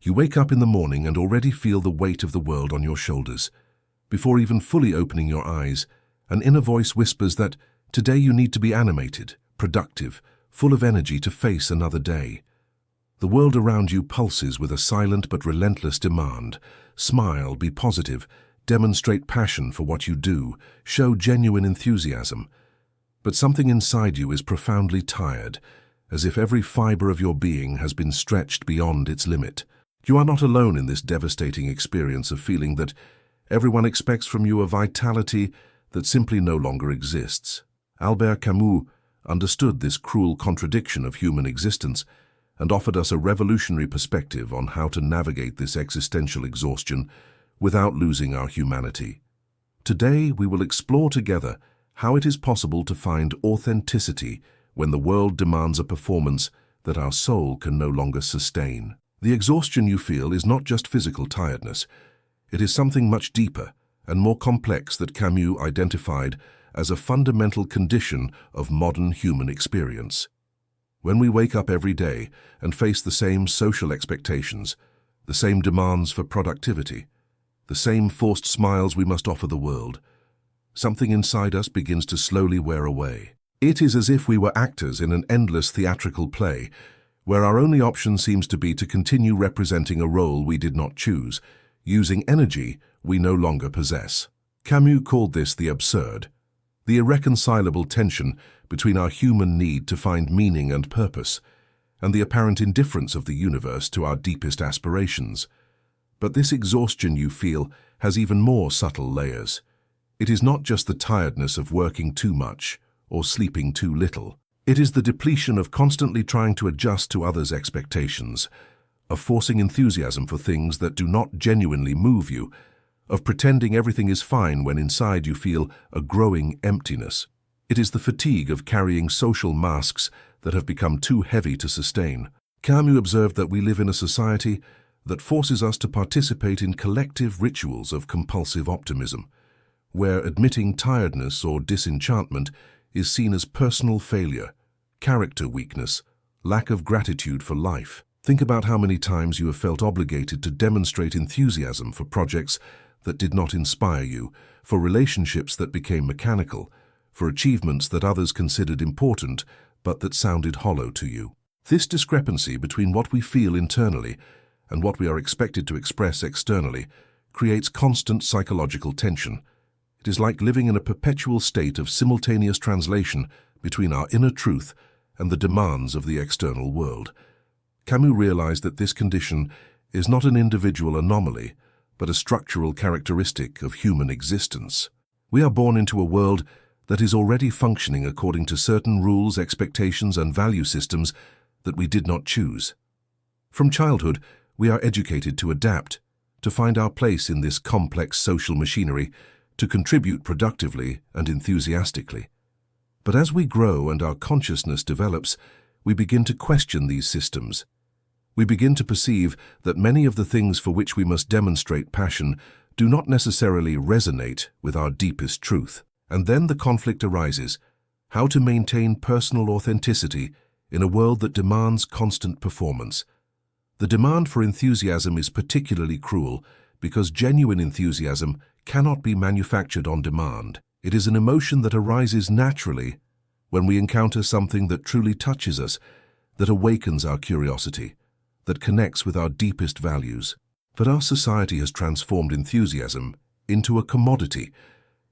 You wake up in the morning and already feel the weight of the world on your shoulders. Before even fully opening your eyes, an inner voice whispers that today you need to be animated, productive, full of energy to face another day. The world around you pulses with a silent but relentless demand. Smile, be positive, demonstrate passion for what you do, show genuine enthusiasm. But something inside you is profoundly tired, as if every fiber of your being has been stretched beyond its limit. You are not alone in this devastating experience of feeling that everyone expects from you a vitality that simply no longer exists. Albert Camus understood this cruel contradiction of human existence and offered us a revolutionary perspective on how to navigate this existential exhaustion without losing our humanity. Today, we will explore together how it is possible to find authenticity when the world demands a performance that our soul can no longer sustain. The exhaustion you feel is not just physical tiredness. It is something much deeper and more complex that Camus identified as a fundamental condition of modern human experience. When we wake up every day and face the same social expectations, the same demands for productivity, the same forced smiles we must offer the world, something inside us begins to slowly wear away. It is as if we were actors in an endless theatrical play, where our only option seems to be to continue representing a role we did not choose, using energy we no longer possess. Camus called this the absurd, the irreconcilable tension between our human need to find meaning and purpose, and the apparent indifference of the universe to our deepest aspirations. But this exhaustion you feel has even more subtle layers. It is not just the tiredness of working too much or sleeping too little. It is the depletion of constantly trying to adjust to others' expectations, of forcing enthusiasm for things that do not genuinely move you, of pretending everything is fine when inside you feel a growing emptiness. It is the fatigue of carrying social masks that have become too heavy to sustain. Camus observed that we live in a society that forces us to participate in collective rituals of compulsive optimism, where admitting tiredness or disenchantment is seen as personal failure, character weakness, lack of gratitude for life. Think about how many times you have felt obligated to demonstrate enthusiasm for projects that did not inspire you, for relationships that became mechanical, for achievements that others considered important but that sounded hollow to you. This discrepancy between what we feel internally and what we are expected to express externally creates constant psychological tension. It is like living in a perpetual state of simultaneous translation between our inner truth and the demands of the external world. Camus realized that this condition is not an individual anomaly, but a structural characteristic of human existence. We are born into a world that is already functioning according to certain rules, expectations, and value systems that we did not choose. From childhood, we are educated to adapt, to find our place in this complex social machinery, to contribute productively and enthusiastically. But as we grow and our consciousness develops, we begin to question these systems. We begin to perceive that many of the things for which we must demonstrate passion do not necessarily resonate with our deepest truth. And then the conflict arises: how to maintain personal authenticity in a world that demands constant performance. The demand for enthusiasm is particularly cruel because genuine enthusiasm cannot be manufactured on demand. It is an emotion that arises naturally when we encounter something that truly touches us, that awakens our curiosity, that connects with our deepest values. But our society has transformed enthusiasm into a commodity,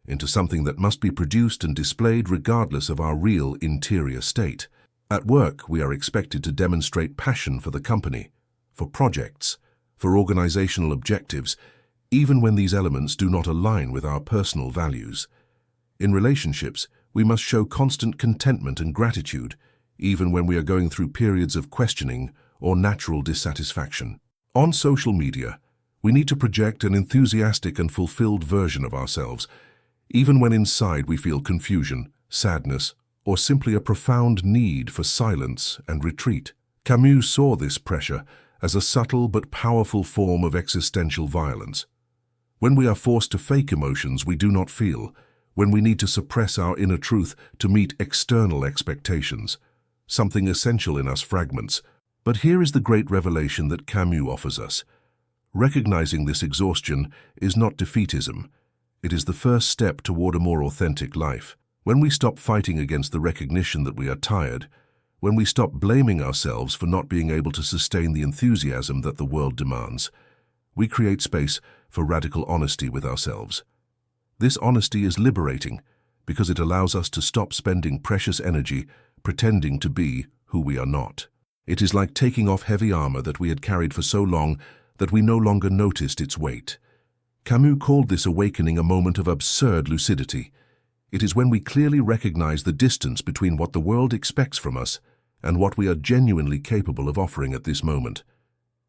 into something that must be produced and displayed regardless of our real interior state. At work, we are expected to demonstrate passion for the company, for projects, for organizational objectives, even when these elements do not align with our personal values. In relationships, we must show constant contentment and gratitude, even when we are going through periods of questioning or natural dissatisfaction. On social media, we need to project an enthusiastic and fulfilled version of ourselves, even when inside we feel confusion, sadness, or simply a profound need for silence and retreat. Camus saw this pressure as a subtle but powerful form of existential violence. When we are forced to fake emotions we do not feel, when we need to suppress our inner truth to meet external expectations, something essential in us fragments. But here is the great revelation that Camus offers us. Recognizing this exhaustion is not defeatism. It is the first step toward a more authentic life. When we stop fighting against the recognition that we are tired, when we stop blaming ourselves for not being able to sustain the enthusiasm that the world demands, we create space for radical honesty with ourselves. This honesty is liberating because it allows us to stop spending precious energy pretending to be who we are not. It is like taking off heavy armor that we had carried for so long that we no longer noticed its weight. Camus called this awakening a moment of absurd lucidity. It is when we clearly recognize the distance between what the world expects from us and what we are genuinely capable of offering at this moment.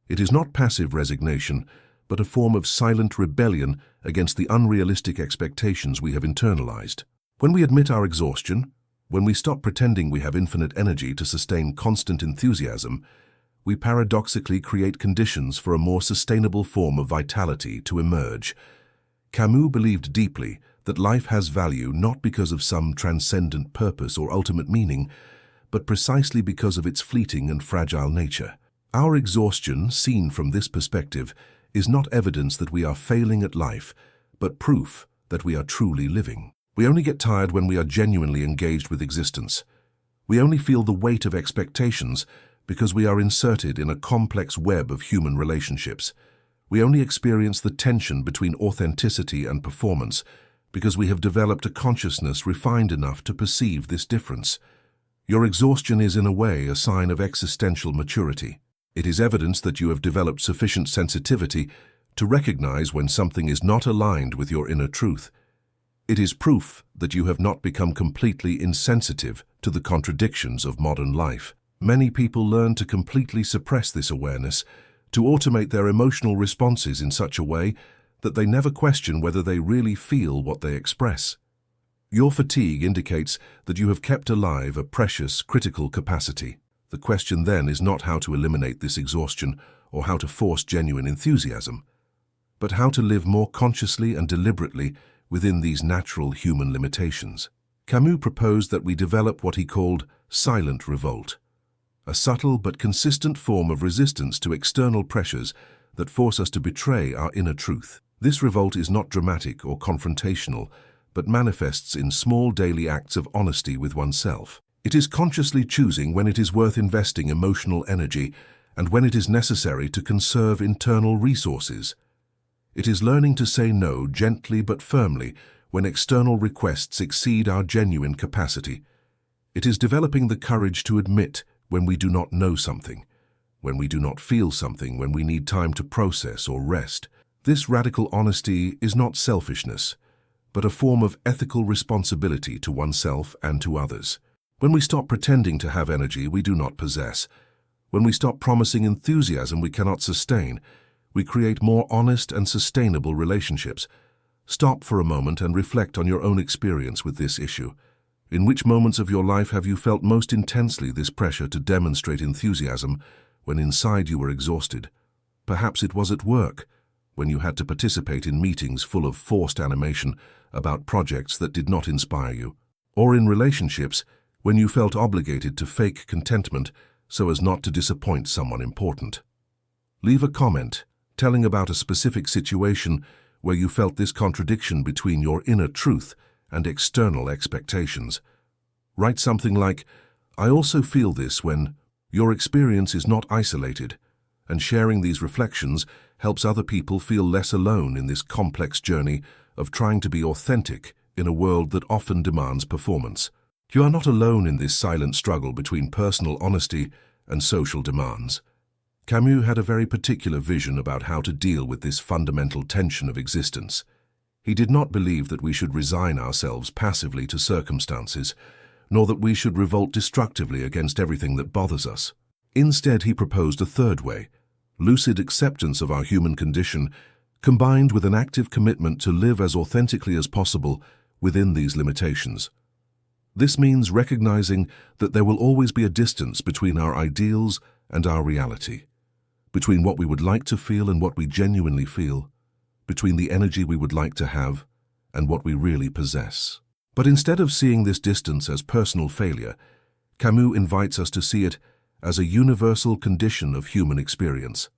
It is not passive resignation, but a form of silent rebellion against the unrealistic expectations we have internalized. When we admit our exhaustion, when we stop pretending we have infinite energy to sustain constant enthusiasm, we paradoxically create conditions for a more sustainable form of vitality to emerge. Camus believed deeply that life has value not because of some transcendent purpose or ultimate meaning, but precisely because of its fleeting and fragile nature. Our exhaustion, seen from this perspective, is not evidence that we are failing at life, but proof that we are truly living. We only get tired when we are genuinely engaged with existence. We only feel the weight of expectations because we are inserted in a complex web of human relationships. We only experience the tension between authenticity and performance because we have developed a consciousness refined enough to perceive this difference. Your exhaustion is, in a way, a sign of existential maturity. It is evidence that you have developed sufficient sensitivity to recognize when something is not aligned with your inner truth. It is proof that you have not become completely insensitive to the contradictions of modern life. Many people learn to completely suppress this awareness, to automate their emotional responses in such a way that they never question whether they really feel what they express. Your fatigue indicates that you have kept alive a precious, critical capacity. The question then is not how to eliminate this exhaustion or how to force genuine enthusiasm, but how to live more consciously and deliberately within these natural human limitations. Camus proposed that we develop what he called silent revolt, a subtle but consistent form of resistance to external pressures that force us to betray our inner truth. This revolt is not dramatic or confrontational, but manifests in small daily acts of honesty with oneself. It is consciously choosing when it is worth investing emotional energy and when it is necessary to conserve internal resources. It is learning to say no gently but firmly when external requests exceed our genuine capacity. It is developing the courage to admit when we do not know something, when we do not feel something, when we need time to process or rest. This radical honesty is not selfishness, but a form of ethical responsibility to oneself and to others. When we stop pretending to have energy we do not possess, when we stop promising enthusiasm we cannot sustain, we create more honest and sustainable relationships. Stop for a moment and reflect on your own experience with this issue. In which moments of your life have you felt most intensely this pressure to demonstrate enthusiasm when inside you were exhausted? Perhaps it was at work, when you had to participate in meetings full of forced animation about projects that did not inspire you, or in relationships when you felt obligated to fake contentment so as not to disappoint someone important. Leave a comment telling about a specific situation where you felt this contradiction between your inner truth and external expectations. Write something like, "I also feel this when..." Your experience is not isolated, and sharing these reflections helps other people feel less alone in this complex journey of trying to be authentic in a world that often demands performance. You are not alone in this silent struggle between personal honesty and social demands. Camus had a very particular vision about how to deal with this fundamental tension of existence. He did not believe that we should resign ourselves passively to circumstances, nor that we should revolt destructively against everything that bothers us. Instead, he proposed a third way: lucid acceptance of our human condition, combined with an active commitment to live as authentically as possible within these limitations. This means recognizing that there will always be a distance between our ideals and our reality, between what we would like to feel and what we genuinely feel, between the energy we would like to have and what we really possess. But instead of seeing this distance as personal failure, Camus invites us to see it as a universal condition of human experience.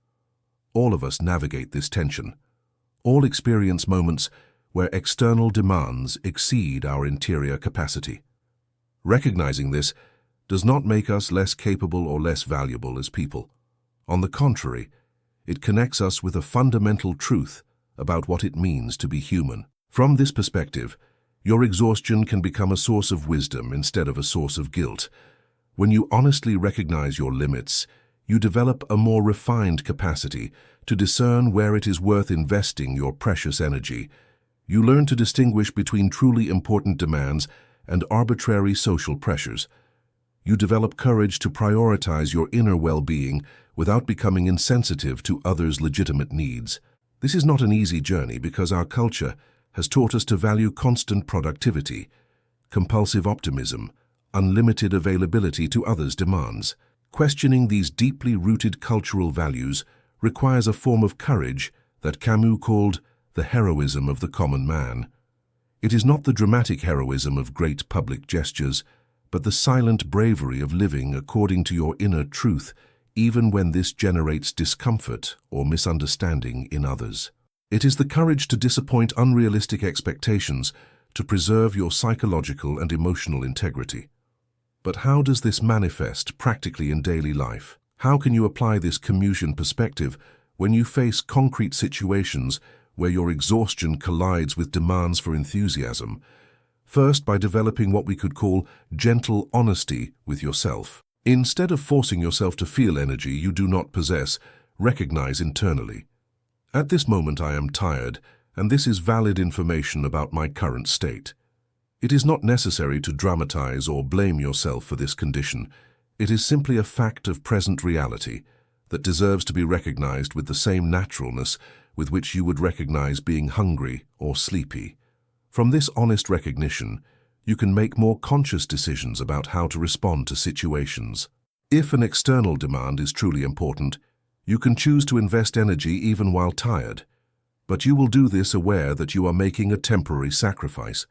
All of us navigate this tension. All experience moments where external demands exceed our interior capacity. Recognizing this does not make us less capable or less valuable as people. On the contrary, it connects us with a fundamental truth about what it means to be human. From this perspective, your exhaustion can become a source of wisdom instead of a source of guilt. When you honestly recognize your limits, you develop a more refined capacity to discern where it is worth investing your precious energy. You learn to distinguish between truly important demands and arbitrary social pressures. You develop courage to prioritize your inner well-being without becoming insensitive to others' legitimate needs. This is not an easy journey because our culture has taught us to value constant productivity, compulsive optimism, unlimited availability to others' demands. Questioning these deeply rooted cultural values requires a form of courage that Camus called the heroism of the common man. It is not the dramatic heroism of great public gestures, but the silent bravery of living according to your inner truth, even when this generates discomfort or misunderstanding in others. It is the courage to disappoint unrealistic expectations to preserve your psychological and emotional integrity. But how does this manifest practically in daily life? How can you apply this Camusian perspective when you face concrete situations where your exhaustion collides with demands for enthusiasm? First, by developing what we could call gentle honesty with yourself. Instead of forcing yourself to feel energy you do not possess, recognize internally. At this moment I am tired, and this is valid information about my current state. It is not necessary to dramatize or blame yourself for this condition. It is simply a fact of present reality that deserves to be recognized with the same naturalness with which you would recognize being hungry or sleepy. From this honest recognition, you can make more conscious decisions about how to respond to situations. If an external demand is truly important, you can choose to invest energy even while tired, but you will do this aware that you are making a temporary sacrifice.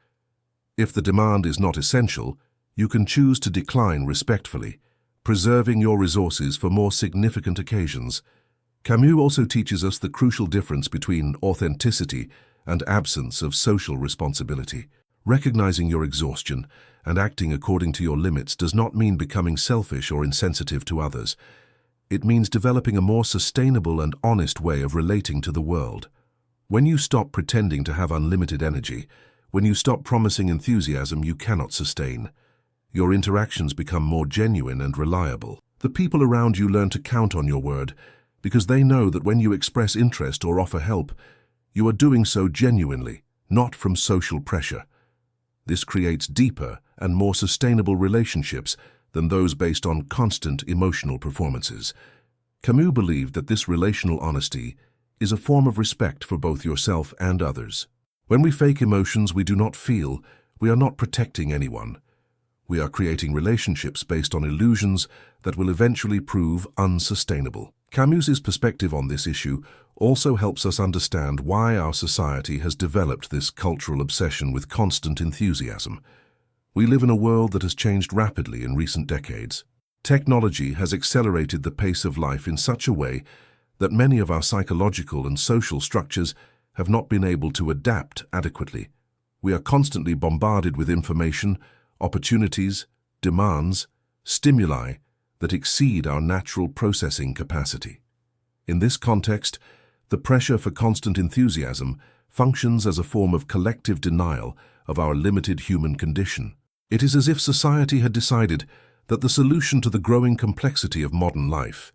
If the demand is not essential, you can choose to decline respectfully, preserving your resources for more significant occasions. Camus also teaches us the crucial difference between authenticity and absence of social responsibility. Recognizing your exhaustion and acting according to your limits does not mean becoming selfish or insensitive to others. It means developing a more sustainable and honest way of relating to the world. When you stop pretending to have unlimited energy, when you stop promising enthusiasm you cannot sustain, your interactions become more genuine and reliable. The people around you learn to count on your word because they know that when you express interest or offer help, you are doing so genuinely, not from social pressure. This creates deeper and more sustainable relationships than those based on constant emotional performances. Camus believed that this relational honesty is a form of respect for both yourself and others. When we fake emotions we do not feel, we are not protecting anyone. We are creating relationships based on illusions that will eventually prove unsustainable. Camus's perspective on this issue also helps us understand why our society has developed this cultural obsession with constant enthusiasm. We live in a world that has changed rapidly in recent decades. Technology has accelerated the pace of life in such a way that many of our psychological and social structures have not been able to adapt adequately. We are constantly bombarded with information, opportunities, demands, stimuli that exceed our natural processing capacity. In this context, the pressure for constant enthusiasm functions as a form of collective denial of our limited human condition. It is as if society had decided that the solution to the growing complexity of modern life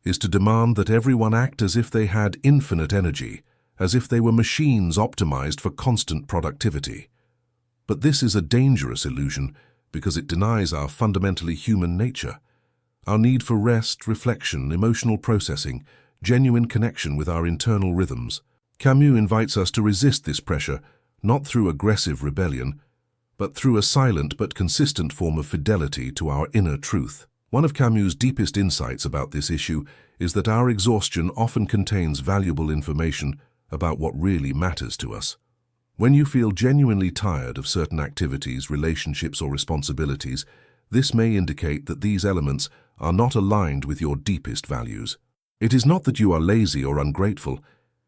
is to demand that everyone act as if they had infinite energy, as if they were machines optimized for constant productivity. But this is a dangerous illusion because it denies our fundamentally human nature, our need for rest, reflection, emotional processing, genuine connection with our internal rhythms. Camus invites us to resist this pressure, not through aggressive rebellion, but through a silent but consistent form of fidelity to our inner truth. One of Camus' deepest insights about this issue is that our exhaustion often contains valuable information about what really matters to us. When you feel genuinely tired of certain activities, relationships, or responsibilities, this may indicate that these elements are not aligned with your deepest values. It is not that you are lazy or ungrateful.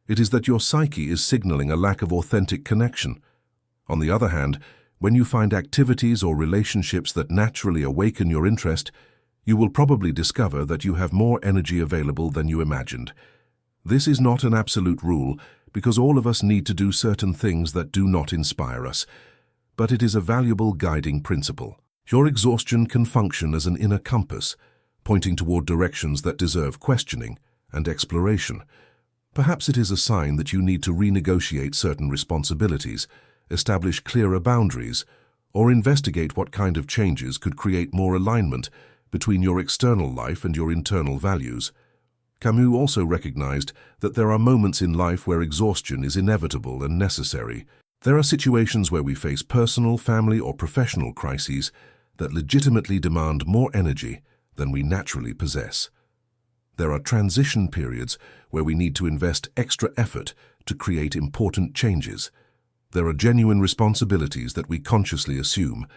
It is that your psyche is signaling a lack of authentic connection. On the other hand, when you find activities or relationships that naturally awaken your interest, you will probably discover that you have more energy available than you imagined. This is not an absolute rule, because all of us need to do certain things that do not inspire us, but it is a valuable guiding principle. Your exhaustion can function as an inner compass, pointing toward directions that deserve questioning and exploration. Perhaps it is a sign that you need to renegotiate certain responsibilities, establish clearer boundaries, or investigate what kind of changes could create more alignment between your external life and your internal values. Camus also recognized that there are moments in life where exhaustion is inevitable and necessary. There are situations where we face personal, family, or professional crises that legitimately demand more energy than we naturally possess. There are transition periods where we need to invest extra effort to create important changes. There are genuine responsibilities that we consciously assume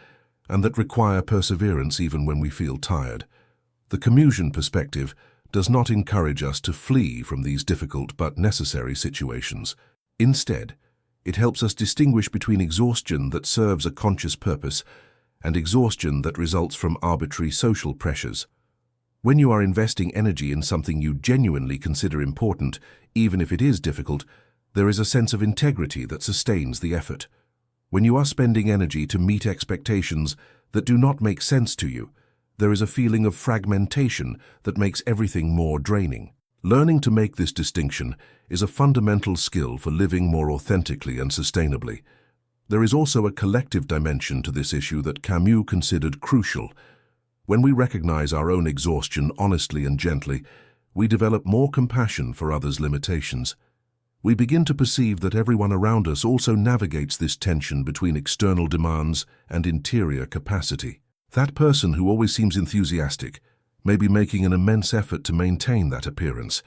and that require perseverance even when we feel tired. The Camusian perspective does not encourage us to flee from these difficult but necessary situations. Instead, it helps us distinguish between exhaustion that serves a conscious purpose and exhaustion that results from arbitrary social pressures. When you are investing energy in something you genuinely consider important, even if it is difficult, there is a sense of integrity that sustains the effort. When you are spending energy to meet expectations that do not make sense to you, there is a feeling of fragmentation that makes everything more draining. Learning to make this distinction is a fundamental skill for living more authentically and sustainably. There is also a collective dimension to this issue that Camus considered crucial. When we recognize our own exhaustion honestly and gently, we develop more compassion for others' limitations. We begin to perceive that everyone around us also navigates this tension between external demands and interior capacity. That person who always seems enthusiastic may be making an immense effort to maintain that appearance.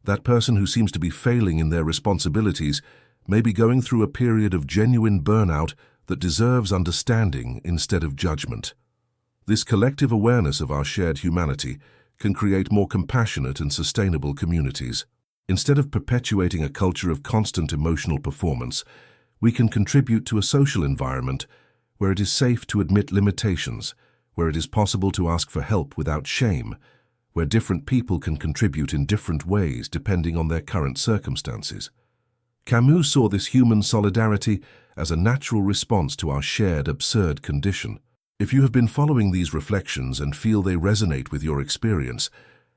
That person who seems to be failing in their responsibilities may be going through a period of genuine burnout that deserves understanding instead of judgment. This collective awareness of our shared humanity can create more compassionate and sustainable communities. Instead of perpetuating a culture of constant emotional performance, we can contribute to a social environment where it is safe to admit limitations, where it is possible to ask for help without shame, where different people can contribute in different ways depending on their current circumstances. Camus saw this human solidarity as a natural response to our shared absurd condition. If you have been following these reflections and feel they resonate with your experience,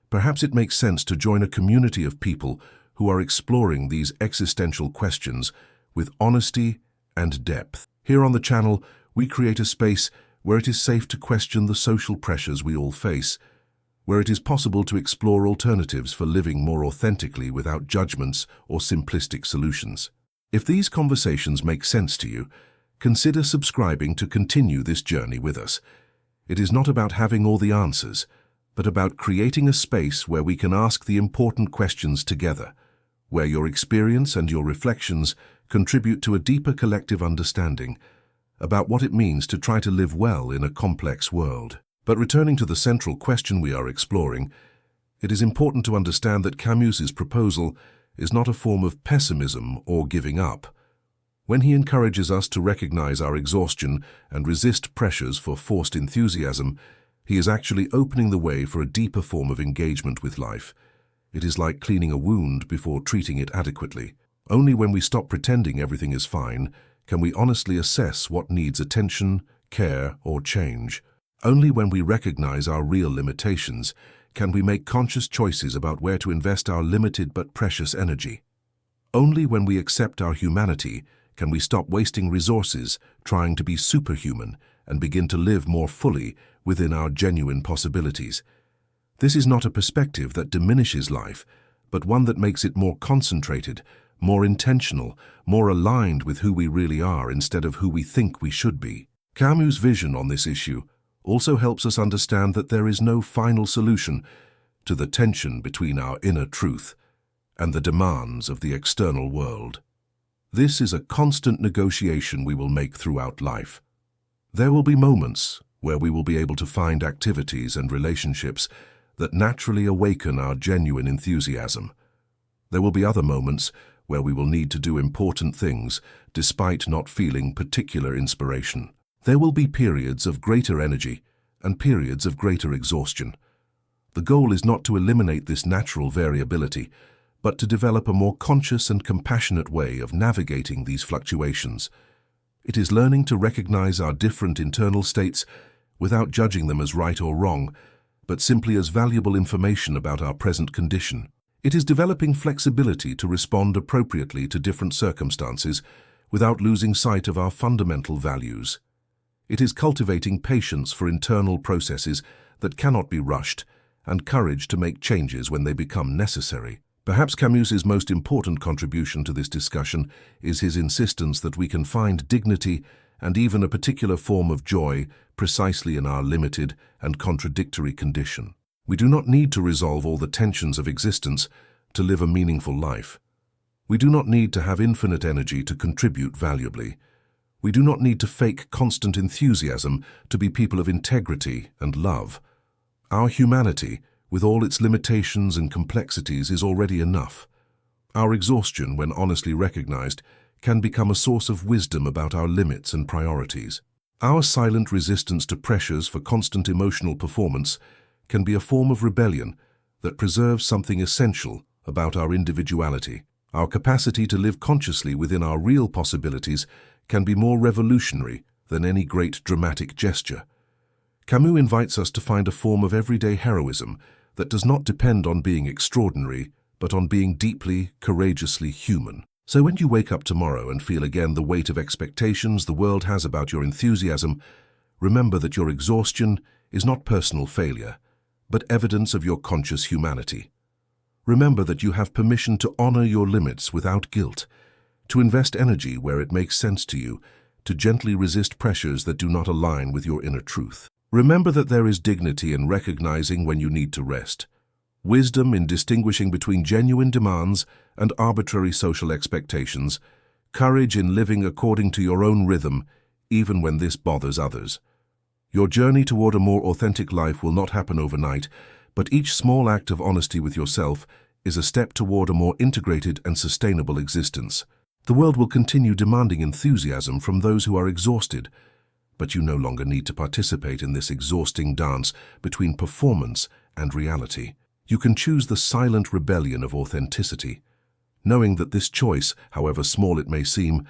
perhaps it makes sense to join a community of people who are exploring these existential questions with honesty and depth. Here on the channel, we create a space where it is safe to question the social pressures we all face, where it is possible to explore alternatives for living more authentically without judgments or simplistic solutions. If these conversations make sense to you, consider subscribing to continue this journey with us. It is not about having all the answers, but about creating a space where we can ask the important questions together, where your experience and your reflections contribute to a deeper collective understanding about what it means to try to live well in a complex world. But returning to the central question we are exploring, it is important to understand that Camus's proposal is not a form of pessimism or giving up. When he encourages us to recognize our exhaustion and resist pressures for forced enthusiasm, he is actually opening the way for a deeper form of engagement with life. It is like cleaning a wound before treating it adequately. Only when we stop pretending everything is fine can we honestly assess what needs attention, care, or change. Only when we recognize our real limitations can we make conscious choices about where to invest our limited but precious energy. Only when we accept our humanity can we stop wasting resources trying to be superhuman and begin to live more fully within our genuine possibilities. This is not a perspective that diminishes life, but one that makes it more concentrated, more intentional, more aligned with who we really are instead of who we think we should be. Camus' vision on this issue also helps us understand that there is no final solution to the tension between our inner truth and the demands of the external world. This is a constant negotiation we will make throughout life. There will be moments where we will be able to find activities and relationships that naturally awaken our genuine enthusiasm. There will be other moments where we will need to do important things despite not feeling particular inspiration. There will be periods of greater energy and periods of greater exhaustion. The goal is not to eliminate this natural variability, but to develop a more conscious and compassionate way of navigating these fluctuations. It is learning to recognize our different internal states without judging them as right or wrong, but simply as valuable information about our present condition. It is developing flexibility to respond appropriately to different circumstances without losing sight of our fundamental values. It is cultivating patience for internal processes that cannot be rushed and courage to make changes when they become necessary. Perhaps Camus's most important contribution to this discussion is his insistence that we can find dignity and even a particular form of joy precisely in our limited and contradictory condition. We do not need to resolve all the tensions of existence to live a meaningful life. We do not need to have infinite energy to contribute valuably. We do not need to fake constant enthusiasm to be people of integrity and love. Our humanity, with all its limitations and complexities, is already enough. Our exhaustion, when honestly recognized, can become a source of wisdom about our limits and priorities. Our silent resistance to pressures for constant emotional performance can be a form of rebellion that preserves something essential about our individuality. Our capacity to live consciously within our real possibilities can be more revolutionary than any great dramatic gesture. Camus invites us to find a form of everyday heroism that does not depend on being extraordinary, but on being deeply, courageously human. So when you wake up tomorrow and feel again the weight of expectations the world has about your enthusiasm, remember that your exhaustion is not personal failure, but evidence of your conscious humanity. Remember that you have permission to honor your limits without guilt, to invest energy where it makes sense to you, to gently resist pressures that do not align with your inner truth. Remember that there is dignity in recognizing when you need to rest, wisdom in distinguishing between genuine demands and arbitrary social expectations, courage in living according to your own rhythm, even when this bothers others. Your journey toward a more authentic life will not happen overnight, but each small act of honesty with yourself is a step toward a more integrated and sustainable existence. The world will continue demanding enthusiasm from those who are exhausted, but you no longer need to participate in this exhausting dance between performance and reality. You can choose the silent rebellion of authenticity, knowing that this choice, however small it may seem,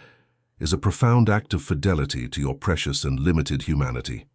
is a profound act of fidelity to your precious and limited humanity.